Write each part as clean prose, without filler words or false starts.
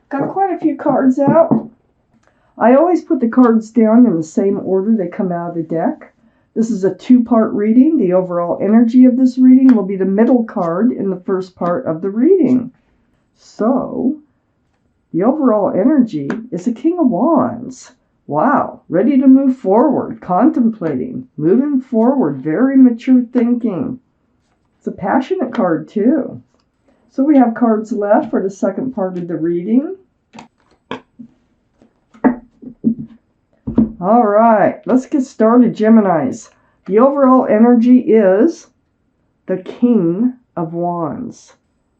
Got quite a few cards out. I always put the cards down in the same order they come out of the deck. This is a two-part reading. The overall energy of this reading will be the middle card in the first part of the reading. So, the overall energy is the King of Wands. Wow, ready to move forward, contemplating, moving forward, very mature thinking. It's a passionate card too. So we have cards left for the second part of the reading. All right, let's get started, Geminis. The overall energy is the King of Wands.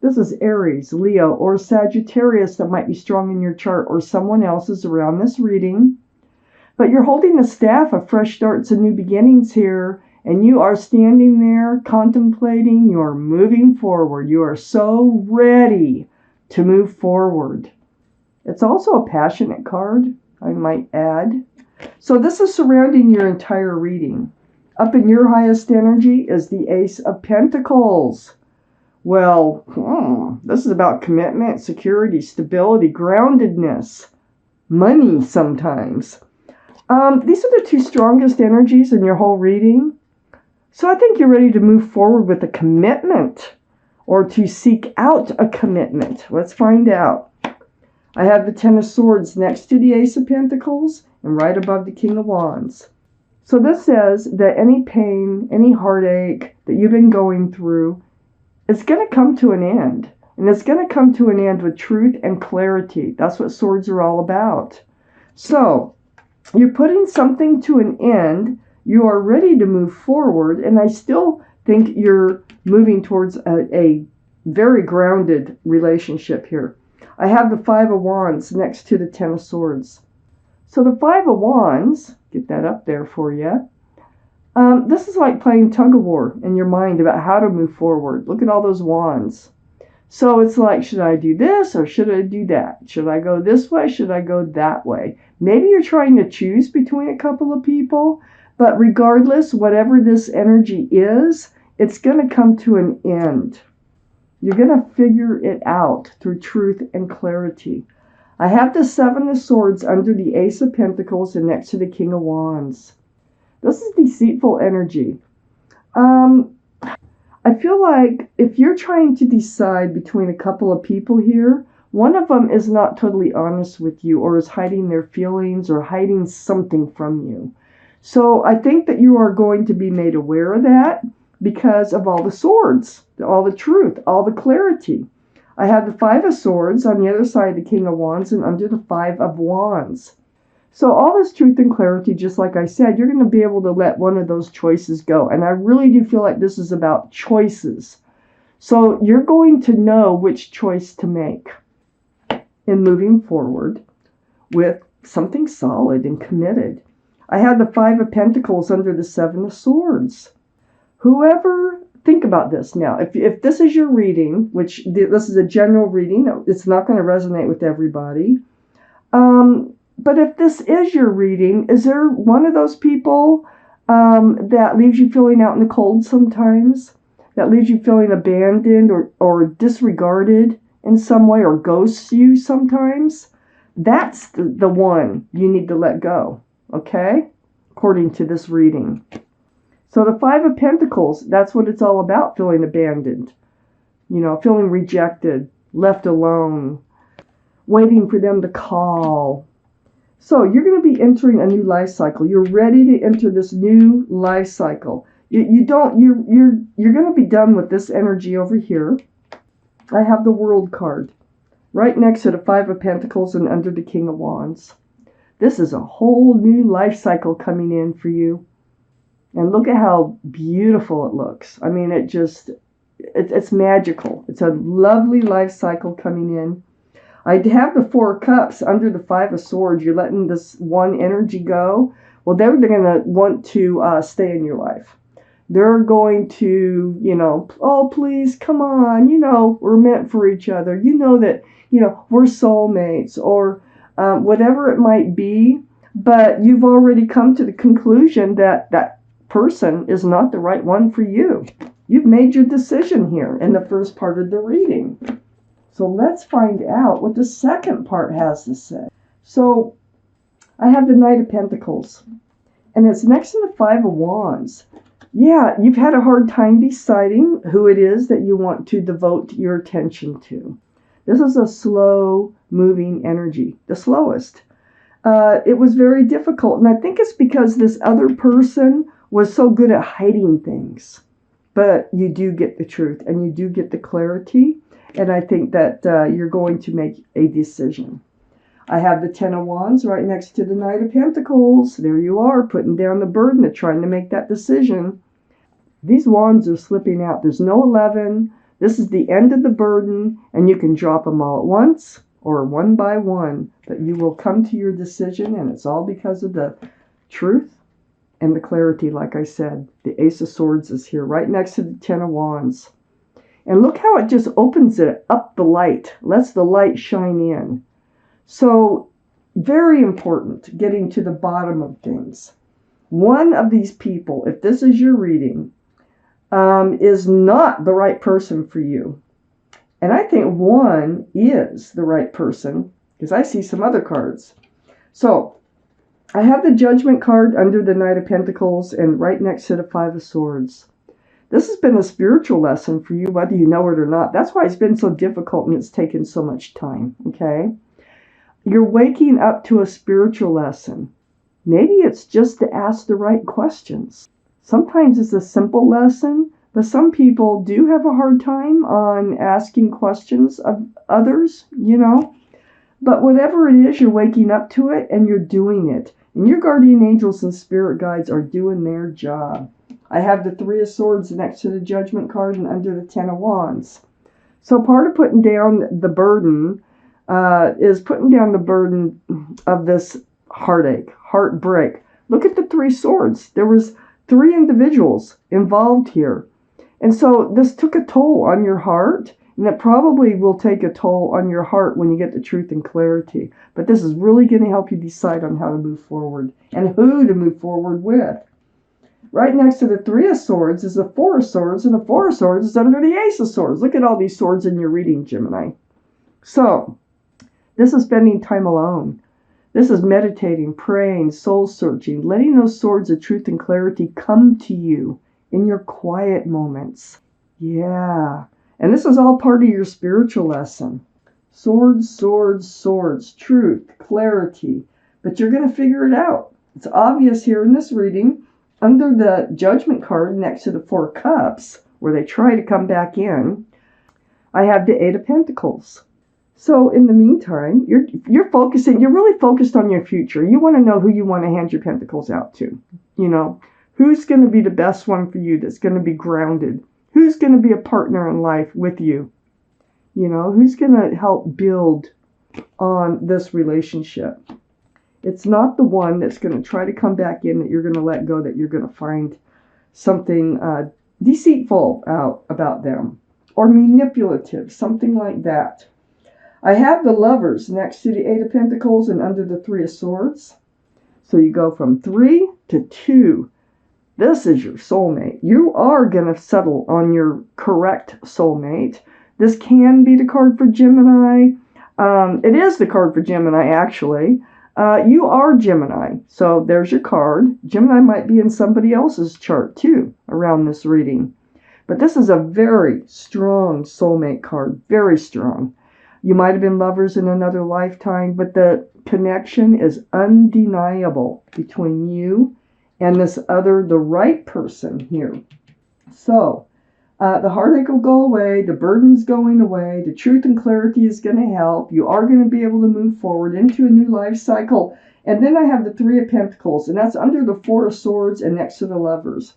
This is Aries, Leo, or Sagittarius that might be strong in your chart, or someone else's around this reading. But you're holding the staff of fresh starts and new beginnings here, and you are standing there contemplating. You are moving forward. You are so ready to move forward. It's also a passionate card, I might add. So this is surrounding your entire reading. Up in your highest energy is the Ace of Pentacles. Well, this is about commitment, security, stability, groundedness, money sometimes. These are the two strongest energies in your whole reading. So I think you're ready to move forward with a commitment or to seek out a commitment. Let's find out. I have the Ten of Swords next to the Ace of Pentacles and right above the King of Wands. So this says that any pain, any heartache that you've been going through, it's going to come to an end. And it's going to come to an end with truth and clarity. That's what swords are all about. So you're putting something to an end. You are ready to move forward. And I still think you're moving towards a very grounded relationship here. I have the Five of Wands next to the Ten of Swords. So the Five of Wands, get that up there for you. This is like playing tug of war in your mind about how to move forward. Look at all those wands. So it's like, should I do this or should I do that? Should I go this way? Should I go that way? Maybe you're trying to choose between a couple of people, but regardless, whatever this energy is, it's going to come to an end. You're going to figure it out through truth and clarity. I have the Seven of Swords under the Ace of Pentacles and next to the King of Wands. This is deceitful energy. I feel like if you're trying to decide between a couple of people here, one of them is not totally honest with you or is hiding their feelings or hiding something from you. So I think that you are going to be made aware of that because of all the swords, all the truth, all the clarity. I have the Five of Swords on the other side of the King of Wands and under the Five of Wands. So all this truth and clarity, just like I said, you're going to be able to let one of those choices go. And I really do feel like this is about choices. So you're going to know which choice to make in moving forward with something solid and committed. I have the Five of Pentacles under the Seven of Swords. Whoever, think about this now. If this is your reading, which this is a general reading, it's not going to resonate with everybody. But if this is your reading, is there one of those people that leaves you feeling out in the cold sometimes? That leaves you feeling abandoned or disregarded in some way or ghosts you sometimes? That's the one you need to let go, okay? According to this reading. So the Five of Pentacles, that's what it's all about, feeling abandoned. You know, feeling rejected, left alone, waiting for them to call. So you're going to be entering a new life cycle. You're ready to enter this new life cycle. You're going to be done with this energy over here. I have the World card right next to the Five of Pentacles and under the King of Wands. This is a whole new life cycle coming in for you. And look at how beautiful it looks. I mean, it's magical. It's a lovely life cycle coming in. I have the Four of Cups under the Five of Swords. You're letting this one energy go. Well, they're going to want to stay in your life. They're going to, oh, please, come on. We're meant for each other. That, we're soulmates or whatever it might be. But you've already come to the conclusion that that person is not the right one for you. You've made your decision here in the first part of the reading. So let's find out what the second part has to say. So I have the Knight of Pentacles, and it's next to the Five of Wands. Yeah, you've had a hard time deciding who it is that you want to devote your attention to. This is a slow-moving energy, the slowest. It was very difficult, and I think it's because this other person was so good at hiding things. But you do get the truth, and you do get the clarity, and I think that you're going to make a decision. I have the Ten of Wands right next to the Knight of Pentacles. There you are, putting down the burden of trying to make that decision. These wands are slipping out. There's no 11. This is the end of the burden, and you can drop them all at once or one by one. But you will come to your decision, and it's all because of the truth and the clarity, like I said. The Ace of Swords is here right next to the Ten of Wands. And look how it just opens it up the light, lets the light shine in. So, very important, getting to the bottom of things. One of these people, if this is your reading, is not the right person for you. And I think one is the right person, because I see some other cards. So, I have the Judgment card under the Knight of Pentacles and right next to the Five of Swords. This has been a spiritual lesson for you, whether you know it or not. That's why it's been so difficult and it's taken so much time, okay? You're waking up to a spiritual lesson. Maybe it's just to ask the right questions. Sometimes it's a simple lesson, but some people do have a hard time on asking questions of others, you know. But whatever it is, you're waking up to it and you're doing it. And your guardian angels and spirit guides are doing their job. I have the Three of Swords next to the Judgment card and under the Ten of Wands. So part of putting down the burden is putting down the burden of this heartache, heartbreak. Look at the Three Swords. There was 3 individuals involved here. And so this took a toll on your heart, and it probably will take a toll on your heart when you get the truth and clarity. But this is really going to help you decide on how to move forward and who to move forward with. Right next to the Three of Swords is the Four of Swords, and the Four of Swords is under the Ace of Swords. Look at all these swords in your reading, Gemini. So, this is spending time alone. This is meditating, praying, soul-searching, letting those swords of truth and clarity come to you in your quiet moments. Yeah. And this is all part of your spiritual lesson. Swords, swords, swords, truth, clarity. But you're going to figure it out. It's obvious here in this reading. Under the Judgment card next to the Four Cups, where they try to come back in, I have the Eight of Pentacles. So in the meantime, you're really focused on your future. You want to know who you want to hand your pentacles out to. You know, who's going to be the best one for you that's going to be grounded? Who's going to be a partner in life with you? You know, who's going to help build on this relationship? It's not the one that's going to try to come back in that you're going to let go, that you're going to find something deceitful out about them or manipulative, something like that. I have the Lovers next to the Eight of Pentacles and under the Three of Swords. So you go from 3 to 2. This is your soulmate. You are going to settle on your correct soulmate. This can be the card for Gemini. It is the card for Gemini, actually. You are Gemini. So there's your card. Gemini might be in somebody else's chart, too, around this reading. But this is a very strong soulmate card. Very strong. You might have been lovers in another lifetime, but the connection is undeniable between you and this other, the right person here. So, the heartache will go away, the burden's going away, the truth and clarity is going to help. You are going to be able to move forward into a new life cycle. And then I have the Three of Pentacles, and that's under the Four of Swords and next to the Lovers.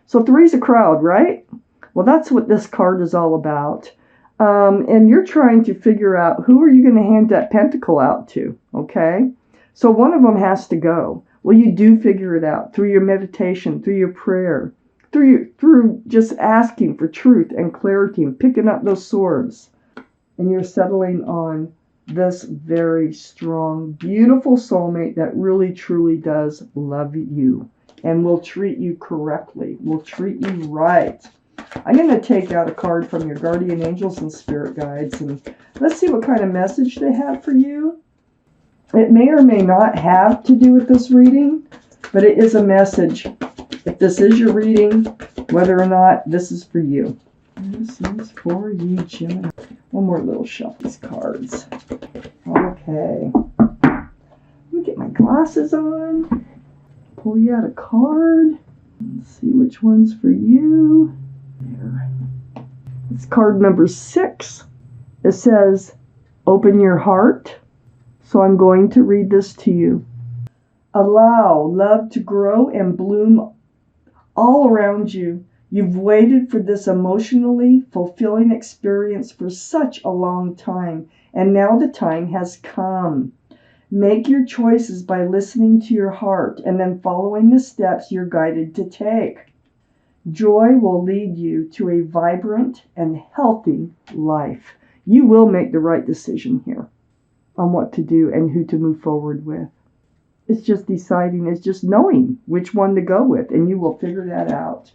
So three's a crowd, right? Well, that's what this card is all about. And you're trying to figure out who are you going to hand that pentacle out to, okay? So one of them has to go. Well, you do figure it out through your meditation, through your prayer, through just asking for truth and clarity and picking up those swords. And you're settling on this very strong, beautiful soulmate that really, truly does love you and will treat you correctly, will treat you right. I'm going to take out a card from your guardian angels and spirit guides, and let's see what kind of message they have for you. It may or may not have to do with this reading, but it is a message. If this is your reading, whether or not this is for you. This is for you, Gemini. One more little shuffle these cards. Okay. Let me get my glasses on. Pull you out a card. Let's see which one's for you. There. It's card number 6. It says, open your heart. So I'm going to read this to you. Allow love to grow and bloom all around you. You've waited for this emotionally fulfilling experience for such a long time, and now the time has come. Make your choices by listening to your heart and then following the steps you're guided to take. Joy will lead you to a vibrant and healthy life. You will make the right decision here on what to do and who to move forward with. It's just deciding, it's just knowing which one to go with, and you will figure that out.